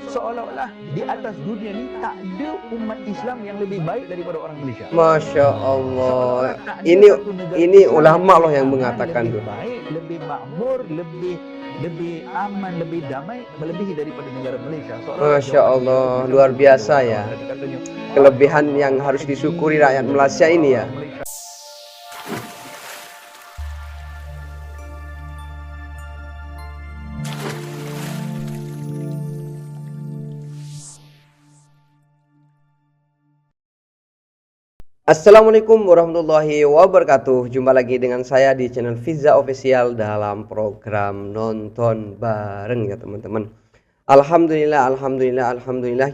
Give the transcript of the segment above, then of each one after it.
seolah-olah di atas dunia ni tak ada umat Islam yang lebih baik daripada orang Malaysia. Masya Allah. Ini ulama loh yang mengatakan lebih tuh. baik, lebih makmur, lebih aman, lebih damai melebihi daripada negara Malaysia. Masya Allah, luar biasa ya. Kelebihan yang harus disyukuri rakyat Malaysia ini ya. Assalamualaikum warahmatullahi wabarakatuh. Jumpa lagi dengan saya di channel Fiza Official dalam program Nonton Bareng ya teman-teman. Alhamdulillah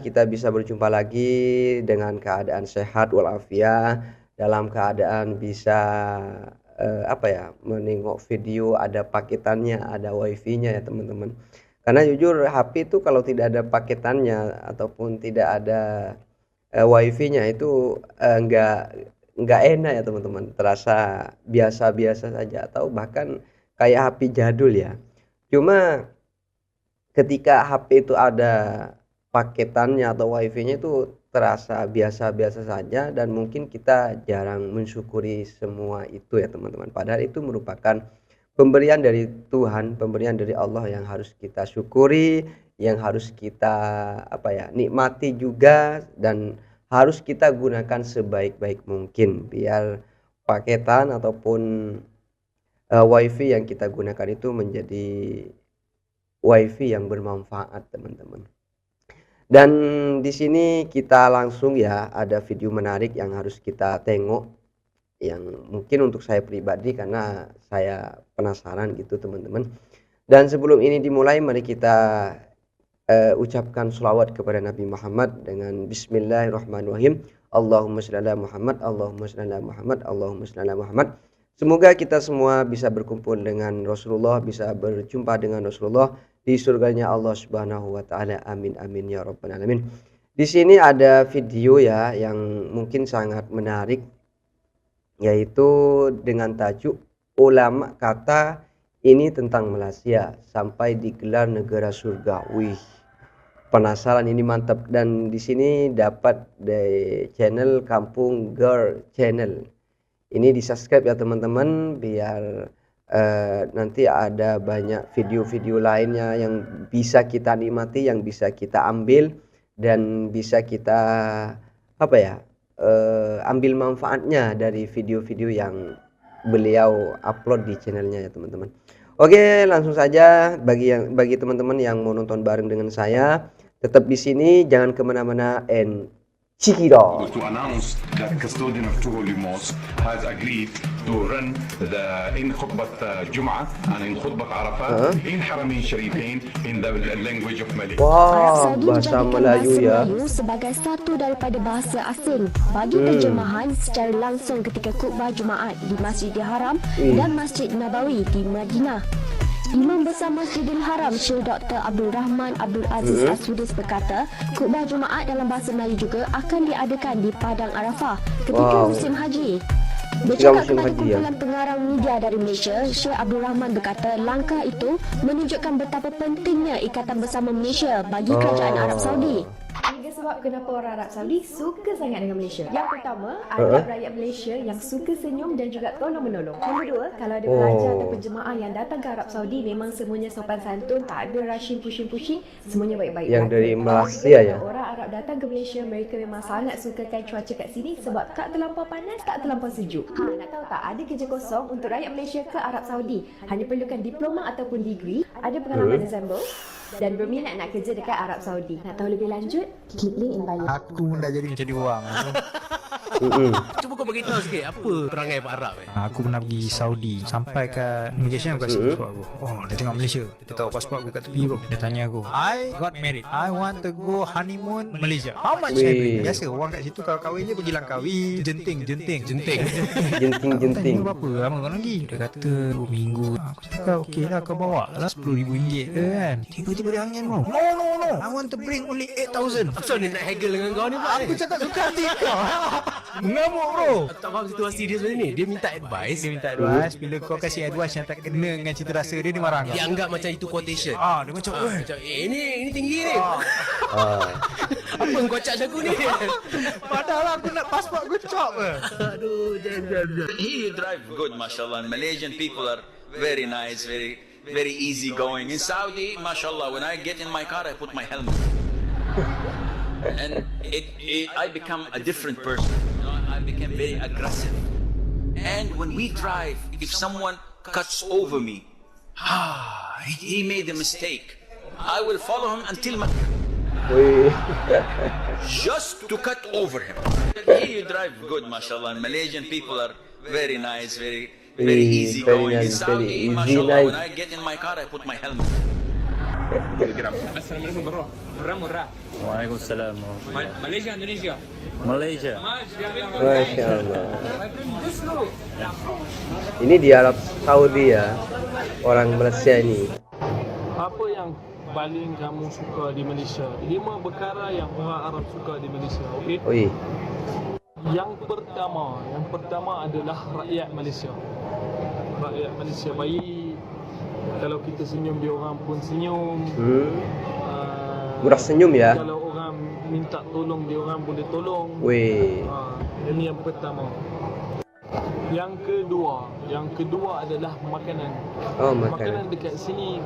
kita bisa berjumpa lagi dengan keadaan sehat walafiat, dalam keadaan bisa menengok video, ada paketannya, ada wifi-nya ya teman-teman. Karena jujur HP itu kalau tidak ada paketannya ataupun tidak ada wifi-nya itu nggak enak ya teman-teman, terasa biasa-biasa saja atau bahkan kayak HP jadul ya. Cuma ketika HP itu ada paketannya atau wifi-nya itu terasa biasa-biasa saja, dan mungkin kita jarang mensyukuri semua itu ya teman-teman. Padahal itu merupakan pemberian dari Tuhan, pemberian dari Allah yang harus kita syukuri, yang harus kita nikmati juga, dan harus kita gunakan sebaik-baik mungkin biar paketan ataupun wifi yang kita gunakan itu menjadi wifi yang bermanfaat teman-teman. Dan di sini kita langsung ya, ada video menarik yang harus kita tengok, yang mungkin untuk saya pribadi karena saya penasaran gitu teman-teman. Dan sebelum ini dimulai, mari kita ucapkan sholawat kepada Nabi Muhammad dengan Bismillahirrahmanirrahim. Allahumma sholli ala Muhammad, Allahumma sholli ala Muhammad, Allahumma sholli ala Muhammad. Semoga kita semua bisa berkumpul dengan Rasulullah, bisa berjumpa dengan Rasulullah di surganya Allah Subhanahu wa taala. Amin amin ya rabbal alamin. Di sini ada video ya yang mungkin sangat menarik, yaitu dengan tajuk ulama kata ini tentang Malaysia sampai digelar negara surga. Wih, penasaran, ini mantap. Dan di sini dapat dari channel Kampung Girl Channel. Ini di subscribe ya teman-teman, biar nanti ada banyak video-video lainnya yang bisa kita nikmati, yang bisa kita ambil dan bisa kita ambil manfaatnya dari video-video yang beliau upload di channelnya ya teman-teman. Oke, langsung saja bagi teman-teman yang mau nonton bareng dengan saya, tetap di sini, jangan kemana-mana, and check it out. To announce that custodian of Two Holy Mosque has agreed to run in khutbah Jum'ah and in khutbah Arafah in Haramain Sharifain in the language of Malay. Wah, bahasa Melayu ya. Melayu sebagai satu daripada bahasa asing bagi terjemahan secara langsung ketika khutbah Jumaat di Masjidil Haram dan Masjid Nabawi di Madinah. Imam Besar Masjidil Haram Syekh Dr. Abdul Rahman Abdul Aziz As-Sudais berkata, khutbah Jumaat dalam bahasa Melayu juga akan diadakan di Padang Arafah ketika musim haji. Bercakap kepada kumpulan pengarang media dari Malaysia, Syekh Abdul Rahman berkata langkah itu menunjukkan betapa pentingnya ikatan bersama Malaysia bagi kerajaan Arab Saudi. Tiga sebab kenapa orang Arab Saudi suka sangat dengan Malaysia. Yang pertama, ada rakyat Malaysia yang suka senyum dan juga tolong-menolong. Nombor dua, kalau ada pelajar ataupun jemaah yang datang ke Arab Saudi, memang semuanya sopan santun, tak ada rushing, pushing, semuanya baik-baik. Yang dari Malaysia ya. Orang Arab datang ke Malaysia, mereka memang sangat sukakan cuaca kat sini sebab tak terlampau panas, tak terlampau sejuk. Nak tahu tak, ada kerja kosong untuk rakyat Malaysia ke Arab Saudi. Hanya perlukan diploma ataupun degree, ada pengalaman example dan berminat nak kerja dekat Arab Saudi. Nak tahu lebih lanjut? Klik link in bio. Aku pun dah jadi macam dia orang. Cuba kau beritahu sikit apa perangai Pak Arab Aku pernah pergi Saudi. Sampai ke immigration aku kasi pasport aku. Oh, dia tengok Malaysia. Dia tahu pasport aku kat tepi bro. Dia tanya aku, I got married, I want to go honeymoon Malaysia. How much can we? Biasa orang kat situ kalau kahwin je pergi Langkawi, jenting. Tanya berapa lama kau lagi? Dia kata 2 minggu. Aku cakap okey lah, kau bawa lah RM10,000 ke kan. Tiba-tiba dia angin bro. No, I want to bring only 8,000. Apa ni nak haggle dengan kau ni Pak? Aku cakap suka hati kau. Mengamuk bro. Aku tak faham situasi dia sebenarnya ni. Dia minta advice. Bila kau kasih advice yang tak kena dengan cita rasa dia, dia marah kau. Dia anggap macam itu quotation. Dia macam Macam ini tinggi ni. Apa yang kocak aku ni? Padahal aku nak pasport aku cop ke. Aduh, jangan. He drive good, mashallah. Malaysian people are very nice, very easy going. In Saudi, mashallah, when I get in my car, I put my helmet. And I become a different person. You know, I became very aggressive. And when we drive, if someone cuts over me, he made a mistake. I will follow him until Wih. just to cut over him. He drive good, mashallah. Malaysian people are very nice, very easy going. In Saudi, mashallah, when I get in my car, I put my helmet. Assalamualaikum bro. Murah. Waalaikumsalam. Malaysia, Indonesia. Malaysia. Masya Allah. Ini di Arab Saudi ya, orang Malaysia ini. Apa yang paling kamu suka di Malaysia? 5 perkara yang orang Arab suka di Malaysia. Okey. Wih. Yang pertama adalah rakyat Malaysia. Rakyat Malaysia baik. Kalau kita senyum, dia orang pun senyum. Murah senyum ya. Kalau orang minta tolong, dia orang boleh tolong. Wih. Ini yang pertama. Yang kedua adalah makanan. Oh, Makanan makanan. dekat sini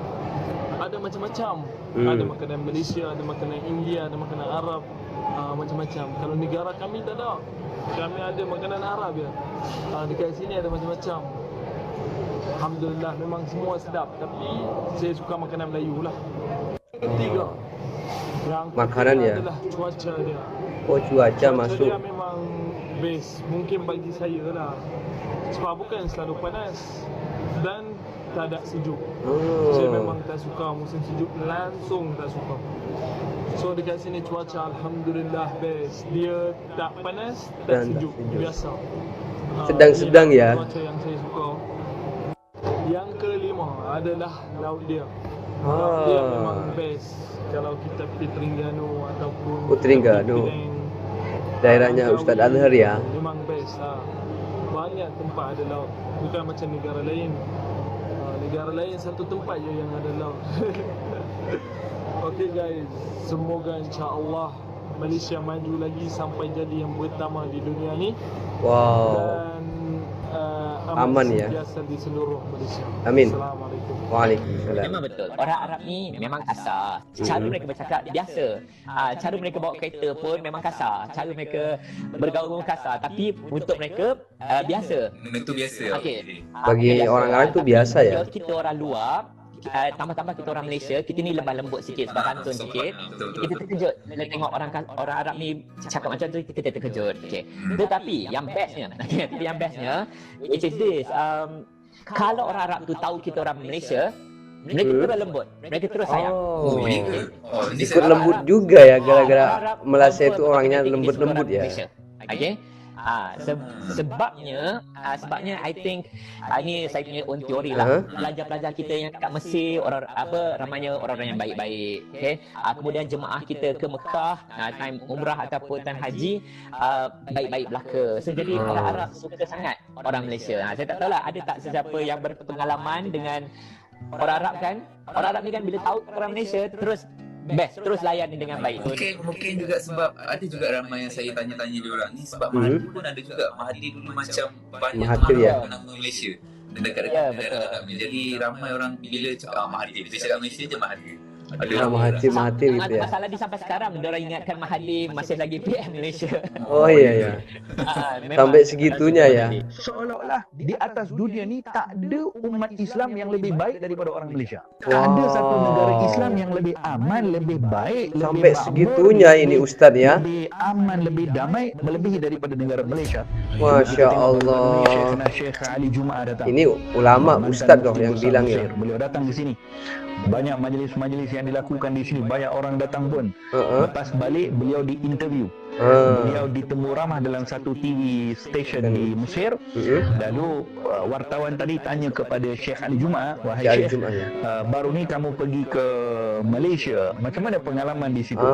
ada macam-macam. Ada makanan Malaysia, ada makanan India, ada makanan Arab, macam-macam. Kalau negara kami tak ada. Kami ada makanan Arab ya. Dekat sini ada macam-macam. Alhamdulillah memang semua sedap, tapi saya suka makanan Melayu lah. Ketiga, yang Makanan ketiga ya? adalah cuaca dia. Oh, cuaca masuk. Dia memang best, mungkin bagi saya lah. Sebab bukan selalu panas dan tak ada sejuk. Saya memang tak suka musim sejuk, langsung tak suka. So dekat sini cuaca alhamdulillah best. Dia tak panas, tak Dan tak sejuk, sejuk. biasa. Sedang-sedang Ini ya. Cuaca yang saya suka. Yang kelima adalah laut dia. Ah. Laut dia memang best. Kalau kita pergi Terengganu ataupun Terengganu. Penang, Daerahnya Langkawi, Ustaz Azhar ya. Memang best lah. Banyak tempat ada laut. Bukan macam negara lain. Negara lain satu tempat je yang ada laut. Okay guys, semoga insya-Allah Malaysia maju lagi sampai jadi yang pertama di dunia ni. Wow. Dan Aman ya. Biasa di seluruh Malaysia. Amin. Assalamualaikum. Waalaikumsalam. Memang betul. Orang Arab ni memang kasar. Cara mereka bercakap biasa. Cara mereka bawa kereta pun memang kasar. Cara mereka bergaul pun kasar. Tapi untuk mereka biasa. Itu biasa. Okey. Bagi orang Arab tu biasa ya. Kita orang luar, tambah-tambah kita orang Malaysia, kita ni lemah lembut sikit, sebab santun sikit. Kita terkejut bila tengok orang Arab ni cakap macam tu, kita terkejut. Okey. Tetapi yang bestnya, which is this, kalau orang Arab tu tahu kita orang Malaysia, mereka terus lembut, mereka terus sayang. Ikut lembut juga ya, gara-gara Malaysia itu orangnya lembut-lembut ya. Okey. Sebabnya I think ini saya punya own teori lah. Pelajar-pelajar kita yang kat Mesir, ramainya orang-orang yang baik-baik. Okey. Kemudian jemaah kita ke Mekah, time umrah ataupun time haji, baik-baik belaka. So jadi orang Arab suka sangat orang Malaysia. Saya tak tahulah ada tak sesiapa yang berpengalaman dengan orang Arab kan? Orang Arab ni kan bila tahu orang Malaysia terus layan dengan baik. Mungkin juga sebab ada juga ramai yang saya tanya-tanya dia orang ni, sebab Mahathir pun ada juga. Mahathir dulu macam banyak Mahathir ya. nama Malaysia dekat-dekat daerah Arab ni. Jadi ramai orang bila cakap Mahathir, dia cakap Malaysia je Mahathir. Ada Mahathir gitu ya. Masalah dia sampai sekarang diorang ingatkan Mahathir masih lagi PM Malaysia. Oh iya ya. Sampai segitunya ya. Seolah-olah di atas dunia ni tak ada umat Islam yang lebih baik daripada orang Malaysia. Tak ada satu negara Islam yang lebih aman, lebih baik, Sampai lebih segitunya ini Ustadz ya. lebih aman, lebih damai, melebihi daripada negara Malaysia. Masya Allah. Syekh Ali Jumaah datang. Ini ulama Ustadz dong yang bilang ya. Beliau datang ke sini. Banyak majlis-majlis yang dilakukan di sini, banyak orang datang pun. Lepas balik beliau diinterview. Beliau ditemu ramah dalam satu TV station di Mesir. Lalu wartawan tadi tanya kepada Syekh Ali Jumaah, wahai Syekh, baru ni kamu pergi ke Malaysia, macam mana pengalaman di situ?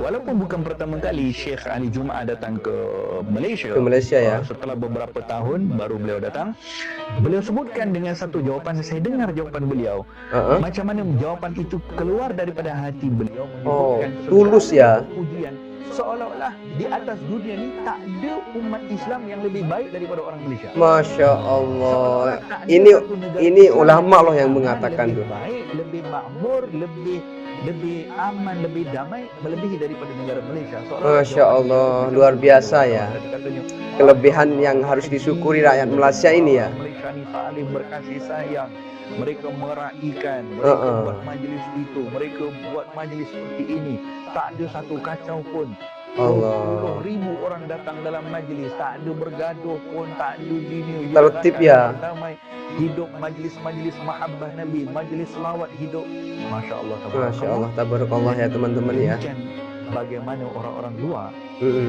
Walaupun bukan pertama kali Syekh Ali Jumaah datang ke Malaysia, ya. Setelah beberapa tahun baru beliau datang, beliau sebutkan dengan satu jawapan, saya dengar jawapan beliau, macam mana jawapan itu keluar daripada hati beliau, menyebutkan tulus ya. Ujian seolah-olah di atas dunia ni tak ada umat Islam yang lebih baik daripada orang Malaysia. Masya Allah. Ini ulama loh yang mengatakan tuh. Baik, lebih makmur, lebih aman, lebih damai, melebihi daripada negara Malaysia. Masya Allah, luar biasa ya. Kelebihan yang harus disyukuri rakyat Malaysia ini ya. Malaysia ni saling berkasih sayang. Mereka meraihkan, mereka buat majlis itu, mereka buat majlis seperti ini. Tak ada satu kacau pun. 20,000 orang datang dalam majlis, tak ada bergaduh pun, tak ada gini. Tertib ya. Damai. Hidup majlis-majlis mahabbah Nabi, majlis selawat hidup. Masya Allah, Masya Allah, tabarakallah ya teman-teman ya. Bagaimana orang-orang luar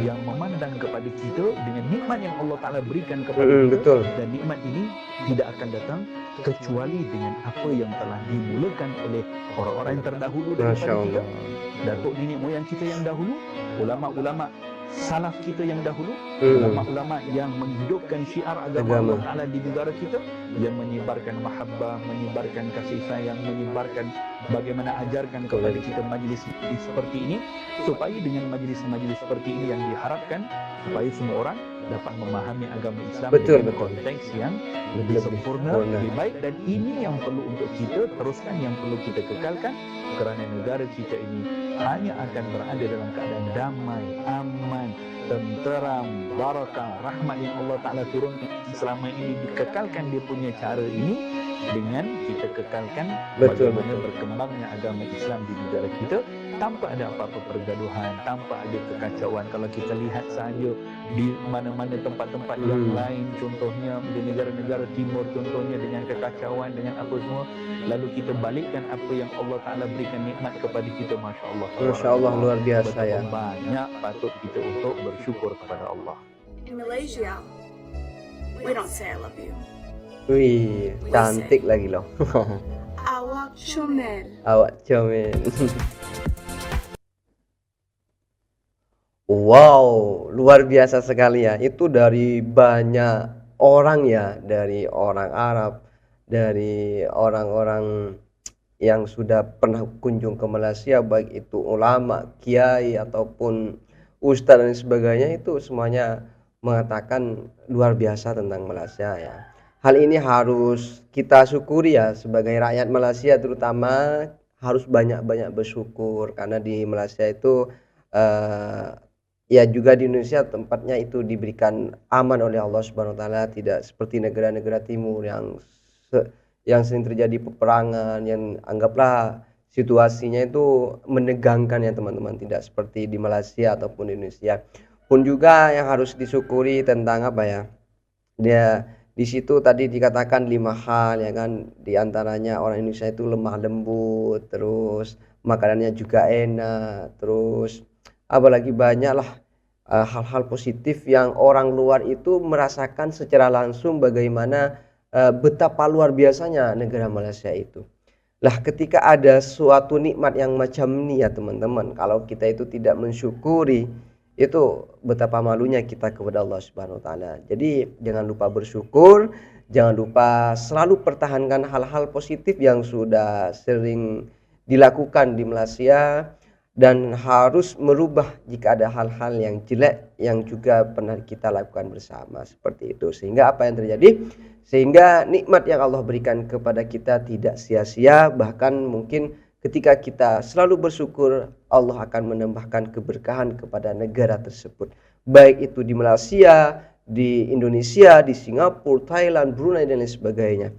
yang memandang kepada kita dengan nikmat yang Allah Ta'ala berikan kepada kita, betul. Dan nikmat ini tidak akan datang kecuali dengan apa yang telah dimulakan oleh orang-orang yang terdahulu daripada kita, datuk nenek moyang kita yang dahulu, ulama-ulama salaf kita yang dahulu, ulama-ulama yang menghidupkan syiar agama Allah Ta'ala di negara kita, yang menyebarkan mahabbah, menyebarkan kasih sayang, menyebarkan bagaimana ajarkan kepada kita majlis seperti ini, supaya dengan majlis-majlis seperti ini yang diharapkan supaya semua orang dapat memahami agama Islam dengan konteks yang lebih sempurna, lebih baik, dan ini yang perlu untuk kita teruskan, yang perlu kita kekalkan, kerana negara kita ini hanya akan berada dalam keadaan damai, aman, tenteram, barakah, rahmat yang Allah Ta'ala turunkan selama ini, dikekalkan dia punya cara ini dengan kita kekalkan bagaimana berkembangnya agama Islam di negara kita tanpa ada apa-apa pergaduhan, tanpa ada kekacauan. Kalau kita lihat sahaja di mana-mana tempat-tempat yang lain, contohnya di negara-negara timur contohnya, dengan kekacauan, dengan apa semua, lalu kita balikkan apa yang Allah Ta'ala berikan nikmat kepada kita, Masya Allah. Masya Allah, luar biasa ya. Banyak patut kita untuk bersyukur kepada Allah. In Malaysia, we don't say I love you. Wih, cantik lagi loh. Awak comel. Awak comel. Wow, luar biasa sekali ya. Itu dari banyak orang ya, dari orang Arab, dari orang-orang yang sudah pernah kunjung ke Malaysia, baik itu ulama, kiai ataupun ustadz dan sebagainya, itu semuanya mengatakan luar biasa tentang Malaysia ya. Hal ini harus kita syukuri ya, sebagai rakyat Malaysia terutama harus banyak-banyak bersyukur, karena di Malaysia itu ya juga di Indonesia tempatnya itu diberikan aman oleh Allah Subhanahu wa Ta'ala, tidak seperti negara-negara timur yang sering terjadi peperangan, yang anggaplah situasinya itu menegangkan ya teman-teman, tidak seperti di Malaysia ataupun di Indonesia. Pun juga yang harus disyukuri tentang apa ya, dia di situ tadi dikatakan 5 hal ya kan, diantaranya orang Indonesia itu lemah lembut, terus makanannya juga enak, terus apalagi banyaklah hal-hal positif yang orang luar itu merasakan secara langsung bagaimana betapa luar biasanya negara Malaysia itu. Lah ketika ada suatu nikmat yang macam ini ya teman-teman, kalau kita itu tidak mensyukuri, itu betapa malunya kita kepada Allah Subhanahu wa Ta'ala. Jadi jangan lupa bersyukur, jangan lupa selalu pertahankan hal-hal positif yang sudah sering dilakukan di Malaysia, dan harus merubah jika ada hal-hal yang jelek yang juga pernah kita lakukan bersama, seperti itu. Sehingga apa yang terjadi? Sehingga nikmat yang Allah berikan kepada kita tidak sia-sia, bahkan mungkin ketika kita selalu bersyukur, Allah akan menambahkan keberkahan kepada negara tersebut. Baik itu di Malaysia, di Indonesia, di Singapura, Thailand, Brunei dan lain sebagainya.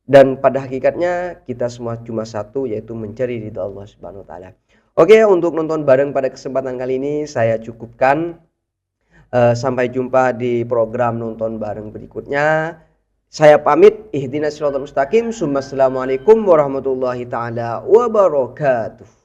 Dan pada hakikatnya kita semua cuma satu, yaitu mencari ridha Allah Subhanahu wa Ta'ala. Oke, untuk nonton bareng pada kesempatan kali ini saya cukupkan. Sampai jumpa di program nonton bareng berikutnya. Saya pamit. Ihdinas siratal mustaqim. Assalamualaikum warahmatullahi taala wabarakatuh.